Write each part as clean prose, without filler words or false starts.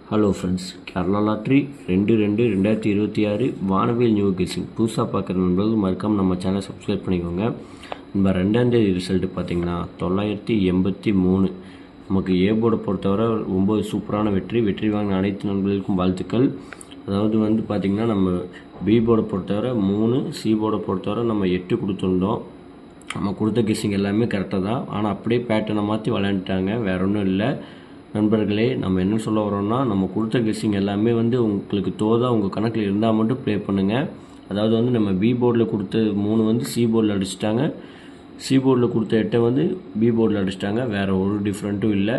Hello friends, Kerala lottery 2/2/2026 வானவில் new guessing புதுசாக பார்க்குற நண்பர்கள் மறக்காமல் நம்ம சேனலை சப்ஸ்கிரைப் பண்ணிக்கோங்க. நம்ம 2ஆம் தேதி ரிசல்ட்டு பார்த்திங்கன்னா 983. நமக்கு ஏ போர்டை பொறுத்தவரை 9 சூப்பரான வெற்றி வாங்கின அனைத்து நண்பர்களுக்கும் வாழ்த்துக்கள். அதாவது பார்த்திங்கன்னா நம்ம பி போர்டை பொறுத்தவரை 3, சி போர்டை பொறுத்தவரை நம்ம 8 கொடுத்துருந்தோம். நம்ம கொடுத்த கெஸ்ஸிங் எல்லாமே கரெக்டாக தான், ஆனால் அப்படியே பேட்டர்னை மாற்றி விளையாண்டுட்டாங்க, வேற ஒன்றும் இல்லை. நண்பர்களே, நம்ம என்ன சொல்ல வரோம்னா, நம்ம கொடுத்த கெஸ்ஸிங் எல்லாமே உங்களுக்கு தோதா உங்கள் கணக்கில் இருந்தால் மட்டும் ப்ளே பண்ணுங்கள். அதாவது நம்ம பி போர்டில் கொடுத்த 3 சி போர்டில் அடிச்சிட்டாங்க, சி போர்டில் கொடுத்த 8 பி போர்டில் அடிச்சிட்டாங்க, வேறு ஒரு டிஃப்ரெண்ட்டும் இல்லை.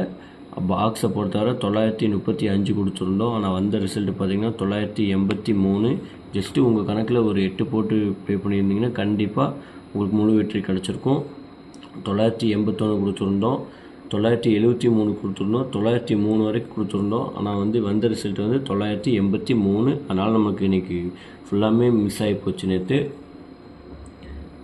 பாக்ஸை பொறுத்தவரை 935 கொடுத்துருந்தோம், ஆனால் வந்த ரிசல்ட்டு பார்த்திங்கன்னா 983. ஜஸ்ட்டு உங்கள் கணக்கில் ஒரு 8 போட்டு ப்ளே பண்ணியிருந்தீங்கன்னா கண்டிப்பாக உங்களுக்கு முழு வெற்றி கிடச்சிருக்கும். 981 கொடுத்துருந்தோம், 973 கொடுத்துருந்தோம், 903 வரைக்கும் கொடுத்துருந்தோம், ஆனால் வந்த ரிசல்ட் 983. அதனால் நமக்கு இன்றைக்கி ஃபுல்லாமே மிஸ் ஆகி போச்சு. நேற்று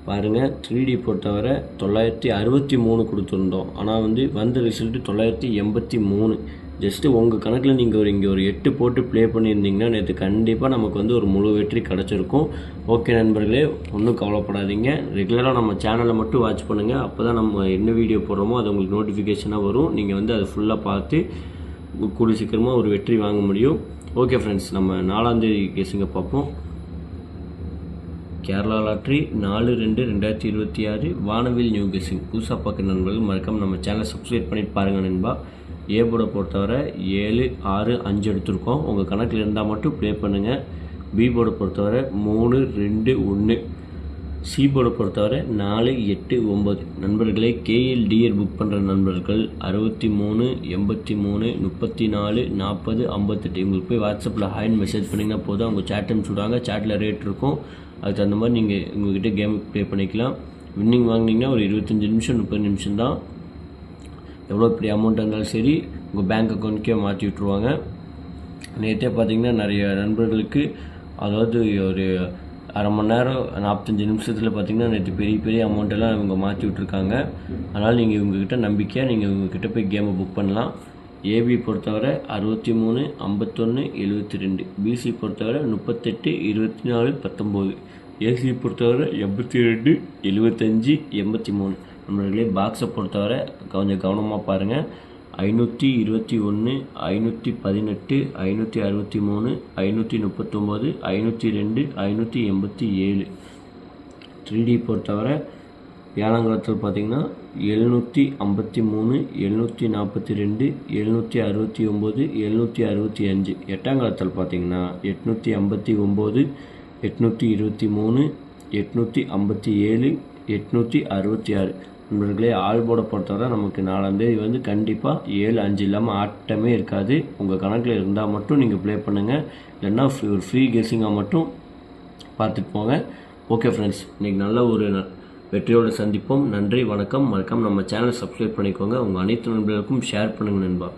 பாருங்கள், 3D பொறுத்தவரை 963 கொடுத்துருந்தோம், ஆனால் வந்த ரிசல்ட்டு 983. ஜஸ்ட்டு உங்கள் கணக்கில் நீங்கள் இங்கே ஒரு 8 போட்டு ப்ளே பண்ணியிருந்தீங்கன்னா நேற்று கண்டிப்பாக நமக்கு ஒரு முழு வெற்றி கிடச்சிருக்கும். ஓகே நண்பர்களே, ஒன்றும் கவலைப்படாதீங்க. ரெகுலராக நம்ம சேனலை மட்டும் வாட்ச் பண்ணுங்கள், அப்போ தான் நம்ம என்ன வீடியோ போடுறோமோ அது உங்களுக்கு நோட்டிஃபிகேஷனாக வரும். நீங்கள் அதை ஃபுல்லாக பார்த்து கூடி சீக்கிரமாக ஒரு வெற்றி வாங்க முடியும். ஓகே ஃப்ரெண்ட்ஸ், நம்ம 4ஆம் தேதி கெஸ்ஸிங்கை பார்ப்போம். கேரளா லாட்ரி 4/2/2026 வானவில் நியூ கெஸ்ஸிங் புதுசாக பார்க்குற நண்பர்கள் மறக்காமல் நம்ம சேனலை சப்ஸ்கிரைப் பண்ணிட்டு பாருங்கள் நண்பா. ஏ போர்டை பொறுத்தவரை 7, 6, 5 எடுத்திருக்கோம், உங்கள் கணக்கில் இருந்தால் மட்டும் ப்ளே பண்ணுங்கள். பி போர்டை பொறுத்தவரை 3, 2, 1. சி போர்டை பொறுத்தவரை 4, 8, 9. நண்பர்களே, கேஎல்டிஆர் புக் பண்ணுற நண்பர்கள் 63, 83, 34, 40, 58 உங்களுக்கு போய் வாட்ஸ்அப்பில் ஹாய்னு மெசேஜ் பண்ணிங்கன்னா போதும், அவங்க சேட் அனுப்பிச்சுடுவாங்க. சேட்டில் ரேட் இருக்கும், அதுக்கு தகுந்த மாதிரி நீங்கள் உங்கள்கிட்ட கேம் ப்ளே பண்ணிக்கலாம். வின்னிங் வாங்கினீங்கன்னா ஒரு 25 நிமிஷம் 30 நிமிஷம் தான். எவ்வளோ பெரிய அமௌண்ட் இருந்தாலும் சரி உங்கள் பேங்க் அக்கௌண்ட்கே மாற்றி விட்ருவாங்க. நேற்றே பார்த்திங்கன்னா நிறைய நண்பர்களுக்கு, அதாவது ஒரு அரை மணி நேரம் 45 நிமிஷத்தில் பார்த்திங்கன்னா நேற்று பெரிய அமௌண்ட்டெல்லாம் இவங்க மாற்றி விட்ருக்காங்க. அதனால் நீங்கள் இவங்ககிட்ட நம்பிக்கையாக நீங்கள் உங்ககிட்ட போய் கேமை புக் பண்ணலாம். ஏபி பொறுத்தவரை 63, 51, 72. பிசி பொறுத்தவரை 38, 24, 19. ஏசி பொறுத்தவரை 82, 75, 83. நம்மளுடைய பாக்ஸை பொறுத்தவரை கொஞ்சம் கவனமாக பாருங்கள். 521, 518, 563, 539, 502, 587. 3D பொறுத்தவரை ஏழாங்கலத்தில் பார்த்திங்கன்னா 753, 742, 769, 765. 8ஆங்கலத்தில் பார்த்திங்கன்னா 859, 823, 857, 866. நண்பர்களே, ஆல் போர்டை பொறுத்தவரை நமக்கு 4ஆம் தேதி கண்டிப்பாக 7, 5 இல்லாமல் ஆட்டமே இருக்காது. உங்கள் கணக்கில் இருந்தால் மட்டும் நீங்கள் ப்ளே பண்ணுங்கள், இல்லைன்னா ஒரு ஃப்ரீ கெஸ்ஸிங்காக மட்டும் பார்த்துட்டு போங்க. ஓகே ஃப்ரெண்ட்ஸ், இன்றைக்கி நல்ல ஒரு வெற்றியோடு சந்திப்போம். நன்றி, வணக்கம். மறக்காமல் நம்ம சேனலை சப்ஸ்கிரைப் பண்ணிக்கோங்க. உங்கள் அனைத்து நண்பர்களுக்கும் ஷேர் பண்ணுங்கள் நண்பா.